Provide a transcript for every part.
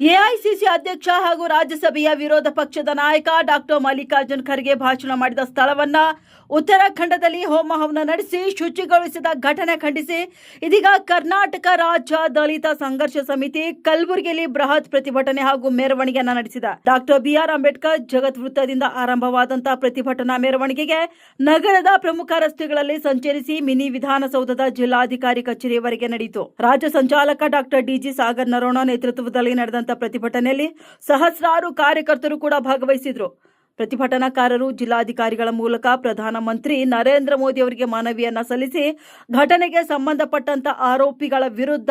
AICC ಅಧ್ಯಕ್ಷ ಹಾಗೂ ರಾಜ್ಯಸಭೆಯ ವಿರೋಧ ಪಕ್ಷದ ನಾಯಕ ಡಾಕ್ಟರ್ ಮಲ್ಲಿಕಾರ್ಜುನ್ ಖರ್ಗೆ ಭಾಷಣ ಮಾಡಿದ ಸ್ಥಳವನ್ನ ಉತ್ತರಾಖಂಡದಲ್ಲಿ ಹೋಮ ಹವನ ನಡೆಸಿ ಶುಚಿಗೊಳಿಸಿದ ಘಟನೆ ಖಂಡಿಸಿ ಇದೀಗ ಕರ್ನಾಟಕ ರಾಜ್ಯ ದಲಿತ ಸಂಘರ್ಷ ಸಮಿತಿ ಕಲಬುರಗಿಯಲ್ಲಿ ಬೃಹತ್ ಪ್ರತಿಭಟನೆ ಹಾಗೂ ಮೆರವಣಿಗೆಯನ್ನು ನಡೆಸಿದ. ಡಾಕ್ಟರ್ ಬಿಆರ್ ಅಂಬೇಡ್ಕರ್ ಜಗತ್ ವೃತ್ತದಿಂದ ಆರಂಭವಾದಂತಹ ಪ್ರತಿಭಟನಾ ಮೆರವಣಿಗೆಗೆ ನಗರದ ಪ್ರಮುಖ ರಸ್ತೆಗಳಲ್ಲಿ ಸಂಚರಿಸಿ ಮಿನಿ ವಿಧಾನಸೌಧದ ಜಿಲ್ಲಾಧಿಕಾರಿ ಕಚೇರಿಯವರೆಗೆ ನಡೆಯಿತು. ರಾಜ್ಯ ಸಂಚಾಲಕ ಡಾಕ್ಟರ್ ಡಿಜಿ ಸಾಗರ್ ನರೋಣ ನೇತೃತ್ವದಲ್ಲಿ ನಡೆದಂತ ಪ್ರತಿಭಟನೆಯಲ್ಲಿ ಸಹಸ್ರಾರು ಕಾರ್ಯಕರ್ತರು ಕೂಡ ಭಾಗವಹಿಸಿದ್ರು. ಪ್ರತಿಭಟನಾಕಾರರು ಜಿಲ್ಲಾಧಿಕಾರಿಗಳ ಮೂಲಕ ಪ್ರಧಾನಮಂತ್ರಿ ನರೇಂದ್ರ ಮೋದಿ ಅವರಿಗೆ ಮನವಿಯನ್ನ ಸಲ್ಲಿಸಿ ಘಟನೆಗೆ ಸಂಬಂಧಪಟ್ಟಂತ ಆರೋಪಿಗಳ ವಿರುದ್ಧ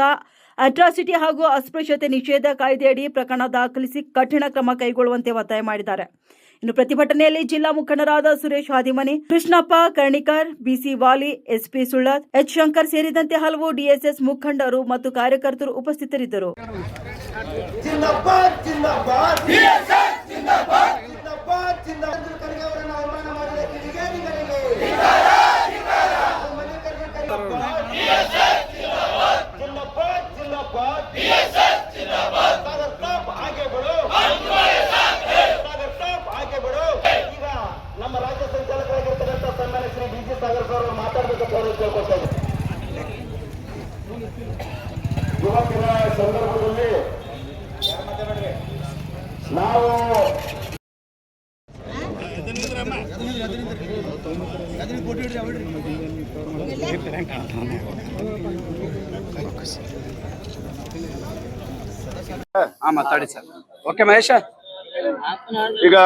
ಅಟ್ರಾಸಿಟಿ ಹಾಗೂ ಅಸ್ಪೃಶ್ಯತೆ ನಿಷೇಧ ಕಾಯ್ದೆಯಡಿ ಪ್ರಕರಣ ದಾಖಲಿಸಿ ಕಠಿಣ ಕ್ರಮ ಕೈಗೊಳ್ಳುವಂತೆ ಒತ್ತಾಯ ಮಾಡಿದ್ದಾರೆ. ಇನ್ನು ಪ್ರತಿಭಟನೆಯಲ್ಲಿ ಜಿಲ್ಲಾ ಮುಖಂಡರಾದ ಸುರೇಶ್ ಹಾದಿಮನಿ, ಕೃಷ್ಣಪ್ಪ ಕರ್ಣಿಕರ್, ಬಿಸಿ ವಾಲಿ, ಎಸ್ಪಿ ಸುಳ್ಳದ್, ಎಚ್ ಶಂಕರ್ ಸೇರಿದಂತೆ ಹಲವು ಡಿಎಸ್ಎಸ್ ಮುಖಂಡರು ಮತ್ತು ಕಾರ್ಯಕರ್ತರು ಉಪಸ್ಥಿತರಿದ್ದರು. ನಮ್ಮ ರಾಜ್ಯ ಸಂಚಾಲಕರಾಗಿರ್ತಕ್ಕಂಥ ಸನ್ಮಾನ್ಯ ಶ್ರೀ ಡಿಜಿ ಸಾಗರ್ ಸರ್ ಅವರು ಮಾತಾಡಬೇಕಂತ ಕೇಳ್ಕೊಳ್ತಾ ಇದ್ದಾರೆ. ಇವತ್ತಿನ ಸಂದರ್ಭದಲ್ಲಿ ನಾವು ಮಾತಾಡಿ ಸರ್. ಓಕೆ ಮಹೇಶ. ಈಗ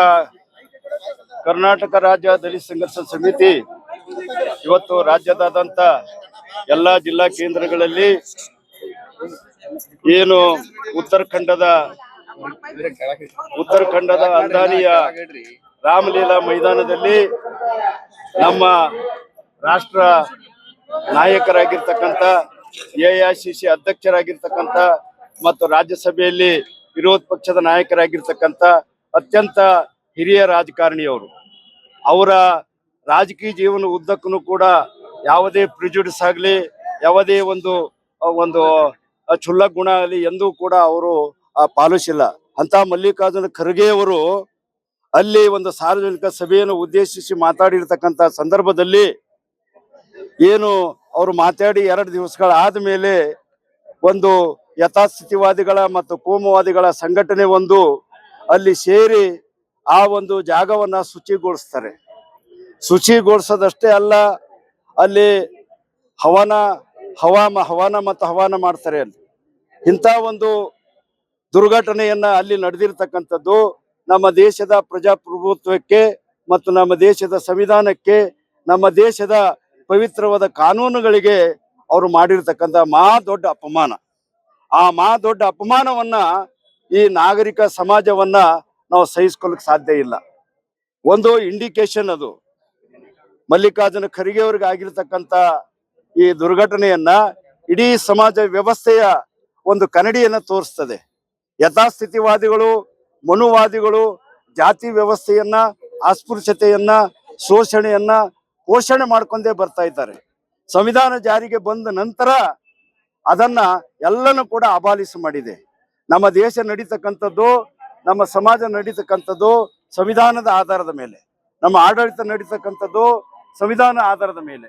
ಕರ್ನಾಟಕ ರಾಜ್ಯ ದಲಿತ ಸಂಘರ್ಷ ಸಮಿತಿ ಇವತ್ತು ರಾಜ್ಯದಾದ್ಯಂತ ಎಲ್ಲ ಜಿಲ್ಲಾ ಕೇಂದ್ರಗಳಲ್ಲಿ ಏನು ಉತ್ತರಾಖಂಡದ ಅಂದಾನಿಯ ರಾಮಲೀಲಾ ಮೈದಾನದಲ್ಲಿ ನಮ್ಮ ರಾಷ್ಟ್ರ ನಾಯಕರಾಗಿರ್ತಕ್ಕಂಥ ಎಐಸಿಸಿ ಅಧ್ಯಕ್ಷರಾಗಿರ್ತಕ್ಕಂಥ ಮತ್ತು ರಾಜ್ಯಸಭೆಯಲ್ಲಿ ವಿರೋಧ ಪಕ್ಷದ ನಾಯಕರಾಗಿರ್ತಕ್ಕಂಥ ಅತ್ಯಂತ ಹಿರಿಯ ರಾಜಕಾರಣಿಯವರು, ಅವರ ರಾಜಕೀಯ ಜೀವನ ಉದ್ದಕ್ಕೂ ಕೂಡ ಯಾವುದೇ ಪ್ರಿಜುಡಿಸ್ ಆಗಲಿ, ಯಾವುದೇ ಒಂದು ಕ್ಷುಲ್ಲಕ ಗುಣ ಆಗಲಿ ಎಂದೂ ಕೂಡ ಅವರು ಪಾಲಿಸಿಲ್ಲ. ಅಂತ ಮಲ್ಲಿಕಾರ್ಜುನ ಖರ್ಗೆ ಅವರು ಅಲ್ಲಿ ಒಂದು ಸಾರ್ವಜನಿಕ ಸಭೆಯನ್ನು ಉದ್ದೇಶಿಸಿ ಮಾತಾಡಿರ್ತಕ್ಕಂಥ ಸಂದರ್ಭದಲ್ಲಿ ಏನು ಅವರು ಮಾತಾಡಿ 2 ದಿವಸಗಳಾದ ಮೇಲೆ ಒಂದು ಯಥಾಸ್ಥಿತಿವಾದಿಗಳ ಮತ್ತು ಕೋಮುವಾದಿಗಳ ಸಂಘಟನೆ ಒಂದು ಅಲ್ಲಿ ಸೇರಿ ಆ ಒಂದು ಜಾಗವನ್ನ ಶುಚಿಗೊಳಿಸ್ತಾರೆ. ಶುಚಿಗೊಳಿಸೋದಷ್ಟೇ ಅಲ್ಲ, ಅಲ್ಲಿ ಹವನ ಮಾಡ್ತಾರೆ. ಅಲ್ಲಿ ಇಂಥ ಒಂದು ದುರ್ಘಟನೆಯನ್ನ ಅಲ್ಲಿ ನಡೆದಿರ್ತಕ್ಕಂಥದ್ದು ನಮ್ಮ ದೇಶದ ಪ್ರಜಾಪ್ರಭುತ್ವಕ್ಕೆ ಮತ್ತು ನಮ್ಮ ದೇಶದ ಸಂವಿಧಾನಕ್ಕೆ, ನಮ್ಮ ದೇಶದ ಪವಿತ್ರವಾದ ಕಾನೂನುಗಳಿಗೆ ಅವರು ಮಾಡಿರ್ತಕ್ಕಂಥ ದೊಡ್ಡ ಅಪಮಾನ. ಆ ದೊಡ್ಡ ಅಪಮಾನವನ್ನ ಈ ನಾಗರಿಕ ಸಮಾಜವನ್ನ ನಾವು ಸಹಿಸ್ಕೊಳ್ಳಕ್ಕೆ ಸಾಧ್ಯ ಇಲ್ಲ. ಒಂದು ಇಂಡಿಕೇಶನ್ ಅದು ಮಲ್ಲಿಕಾರ್ಜುನ ಖರ್ಗೆ ಅವರಿಗೆ ಆಗಿರ್ತಕ್ಕಂಥ ಈ ದುರ್ಘಟನೆಯನ್ನ ಇಡೀ ಸಮಾಜ ವ್ಯವಸ್ಥೆಯ ಒಂದು ಕನ್ನಡಿಯನ್ನ ತೋರಿಸ್ತದೆ. ಯಥಾಸ್ಥಿತಿವಾದಿಗಳು, ಮನುವಾದಿಗಳು ಜಾತಿ ವ್ಯವಸ್ಥೆಯನ್ನ, ಅಸ್ಪೃಶ್ಯತೆಯನ್ನ, ಶೋಷಣೆಯನ್ನ ಪೋಷಣೆ ಮಾಡ್ಕೊಂಡೇ ಬರ್ತಾ ಇದ್ದಾರೆ. ಸಂವಿಧಾನ ಜಾರಿಗೆ ಬಂದ ನಂತರ ಅದನ್ನ ಎಲ್ಲನೂ ಕೂಡ ಅಬಾಲಿಸಿ ಮಾಡಿದೆ. ನಮ್ಮ ದೇಶ ನಡೀತಕ್ಕಂಥದ್ದು, ನಮ್ಮ ಸಮಾಜ ನಡೀತಕ್ಕಂಥದ್ದು ಸಂವಿಧಾನದ ಆಧಾರದ ಮೇಲೆ, ನಮ್ಮ ಆಡಳಿತ ನಡೀತಕ್ಕಂಥದ್ದು ಸಂವಿಧಾನ ಆಧಾರದ ಮೇಲೆ.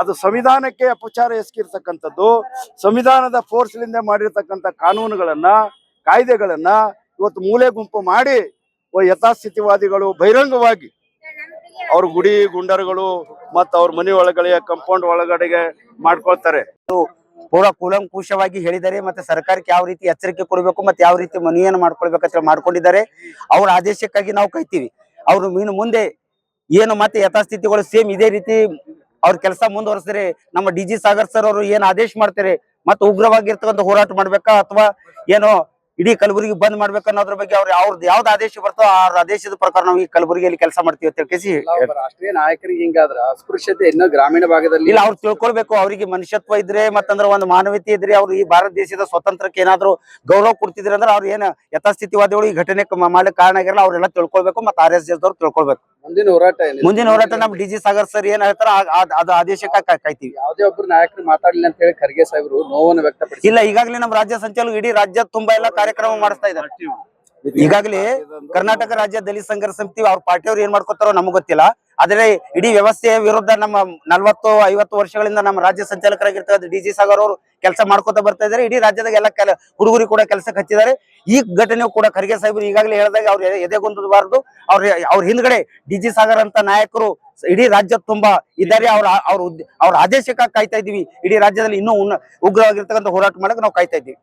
ಅದು ಸಂವಿಧಾನಕ್ಕೆ ಅಪಚಾರ ಎಸಗಿರ್ತಕ್ಕಂಥದ್ದು, ಸಂವಿಧಾನದ ಫೋರ್ಸ್ಲಿಂದ ಮಾಡಿರ್ತಕ್ಕಂಥ ಕಾನೂನುಗಳನ್ನ, ಕಾಯ್ದೆಗಳನ್ನ ಇವತ್ತು ಮೂಲೆ ಗುಂಪು ಮಾಡಿ ಯಥಾಸ್ಥಿತಿವಾದಿಗಳು ಬಹಿರಂಗವಾಗಿ ಅವ್ರ ಗುಡಿ ಗುಂಡರುಗಳು ಮತ್ತು ಅವ್ರ ಮನೆ ಒಳಗಡೆ ಕಂಪೌಂಡ್ ಒಳಗಡೆಗೆ ಮಾಡ್ಕೊಳ್ತಾರೆ. ಪೂರಾ ಕೂಲಂಕುಷವಾಗಿ ಹೇಳಿದ್ದಾರೆ. ಮತ್ತೆ ಸರ್ಕಾರಕ್ಕೆ ಯಾವ ರೀತಿ ಎಚ್ಚರಿಕೆ ಕೊಡಬೇಕು, ಮತ್ತೆ ಯಾವ ರೀತಿ ಮನವಿಯನ್ನು ಮಾಡ್ಕೊಳ್ಬೇಕಂತ ಮಾಡ್ಕೊಂಡಿದ್ದಾರೆ. ಅವ್ರ ಆದೇಶಕ್ಕಾಗಿ ನಾವು ಕಾಯ್ತೀವಿ. ಅವ್ರು ಮುಂದೆ ಏನು ಮತ್ತೆ ಯಥಾಸ್ಥಿತಿಗಳು ಸೇಮ್ ಇದೇ ರೀತಿ ಅವ್ರ ಕೆಲಸ ಮುಂದುವರಿಸಿದ್ರೆ ನಮ್ಮ ಡಿಜಿ ಸಾಗರ್ ಸರ್ ಅವರು ಏನ್ ಆದೇಶ ಮಾಡ್ತಾರೆ, ಮತ್ತೆ ಉಗ್ರವಾಗಿರ್ತಕ್ಕಂಥ ಹೋರಾಟ ಮಾಡ್ಬೇಕಾ ಅಥವಾ ಏನೋ ಇಡೀ ಕಲಬುರಗಿ ಬಂದ್ ಮಾಡ್ಬೇಕು ಅನ್ನೋದ್ರ ಬಗ್ಗೆ ಅವ್ರದ್ದು ಯಾವ್ದು ಆದೇಶ ಬರ್ತೋ ಆ ಆದೇಶದ ಪ್ರಕಾರ ನಾವು ಈ ಕಲಬುರಗಿಯಲ್ಲಿ ಕೆಲಸ ಮಾಡ್ತೀವಿ ಅಂತ ಕೇಸಿ. ರಾಷ್ಟ್ರೀಯ ನಾಯಕರಿಗೆ ಹಿಂಗಾದ್ರ ಅಸ್ಪೃಶ್ಯತೆ ಇನ್ನೂ ಗ್ರಾಮೀಣ ಭಾಗದಲ್ಲಿ ಇಲ್ಲ, ಅವ್ರು ತಿಳ್ಕೊಳ್ಬೇಕು. ಅವ್ರಿಗೆ ಮನುಷ್ಯತ್ವ ಇದ್ರೆ ಮತ್ತಂದ್ರೆ ಒಂದು ಮಾನವೀಯತೆ ಇದ್ರೆ ಅವ್ರು ಈ ಭಾರತ ದೇಶದ ಸ್ವತಂತ್ರಕ್ಕೆ ಏನಾದ್ರು ಗೌರವ ಕೊಡ್ತಿದ್ರೆ ಅಂದ್ರೆ ಅವ್ರು ಏನ ಯಥಾಸ್ಥಿತಿವಾದಿಗಳು ಈ ಘಟನೆ ಮಾಡ್ಲಿಕ್ಕೆ ಕಾರಣ ಆಗಿರಲ್ಲ. ಅವ್ರೆಲ್ಲ ತಿಳ್ಕೊಳ್ಬೇಕು, ಮತ್ತೆ RSS ದವ್ರು ತಿಳ್ಕೊಳ್ಬೇಕು. ಮುಂದಿನ ಹೋರಾಟ ನಮ್ ಡಿಜಿ ಸಾಗರ್ ಸರ್ ಏನ್ ಹೇಳ್ತಾರ ಅದು ಆದೇಶಕ್ಕೆ ಕಾಯ್ತೀವಿ. ಯಾವುದೇ ಒಬ್ರು ನಾಯಕರು ಮಾತಾಡ್ಲಿ ಅಂತ ಹೇಳಿ ಖರ್ಗೆ ಸಾಹೇಬರು ನೋವನ್ನು ವ್ಯಕ್ತಪಡಿಸಿ ಇಲ್ಲ, ಈಗಾಗಲೇ ನಮ್ಮ ರಾಜ್ಯ ಸಂಚಾಲಕ ಇಡೀ ರಾಜ್ಯ ತುಂಬಾ ಎಲ್ಲ ಕಾರ್ಯಕ್ರಮ ಮಾಡಿಸ್ತಾ ಇದ್ದಾರೆ. ಈಗಾಗಲೇ ಕರ್ನಾಟಕ ರಾಜ್ಯ ದಲಿತ ಸಂಘರ್ಷ ಸಮಿತಿ ಅವ್ರ ಪಾರ್ಟಿಯವ್ರು ಏನ್ ಮಾಡ್ಕೊತಾರೋ ನಮಗ್ ಗೊತ್ತಿಲ್ಲ. ಆದ್ರೆ ಇಡೀ ವ್ಯವಸ್ಥೆಯ ವಿರುದ್ಧ ನಮ್ಮ 40-50 ವರ್ಷಗಳಿಂದ ನಮ್ಮ ರಾಜ್ಯ ಸಂಚಾಲಕರಾಗಿರ್ತಕ್ಕಂಥ ಡಿ.ಜಿ. ಸಾಗರ್ ಅವರು ಕೆಲಸ ಮಾಡ್ಕೊತಾ ಬರ್ತಾ ಇದಾರೆ. ಇಡೀ ರಾಜ್ಯದಾಗ ಎಲ್ಲ ಹುಡುಗರು ಕೂಡ ಕೆಲಸಕ್ಕೆ ಹಚ್ಚಿದ್ದಾರೆ. ಈ ಘಟನೆಯು ಕೂಡ ಖರ್ಗೆ ಸಾಹೇಬರು ಈಗಾಗಲೇ ಹೇಳಿದಾಗ ಅವ್ರು ಎದೆಗೊಂದಬಾರದು. ಅವ್ರ ಹಿಂದ್ಗಡೆ ಡಿ.ಜಿ. ಸಾಗರ್ ಅಂತ ನಾಯಕರು ಇಡೀ ರಾಜ್ಯ ತುಂಬಾ ಇದ್ದಾರೆ. ಅವ್ರ ಆದೇಶಕ್ಕಾಗಿ ಕಾಯ್ತಾ ಇದೀವಿ. ಇಡೀ ರಾಜ್ಯದಲ್ಲಿ ಇನ್ನೂ ಉಗ್ರವಾಗಿರ್ತಕ್ಕಂಥ ಹೋರಾಟ ಮಾಡಕ್ಕೆ ನಾವು ಕಾಯ್ತಾ ಇದ್ದೀವಿ.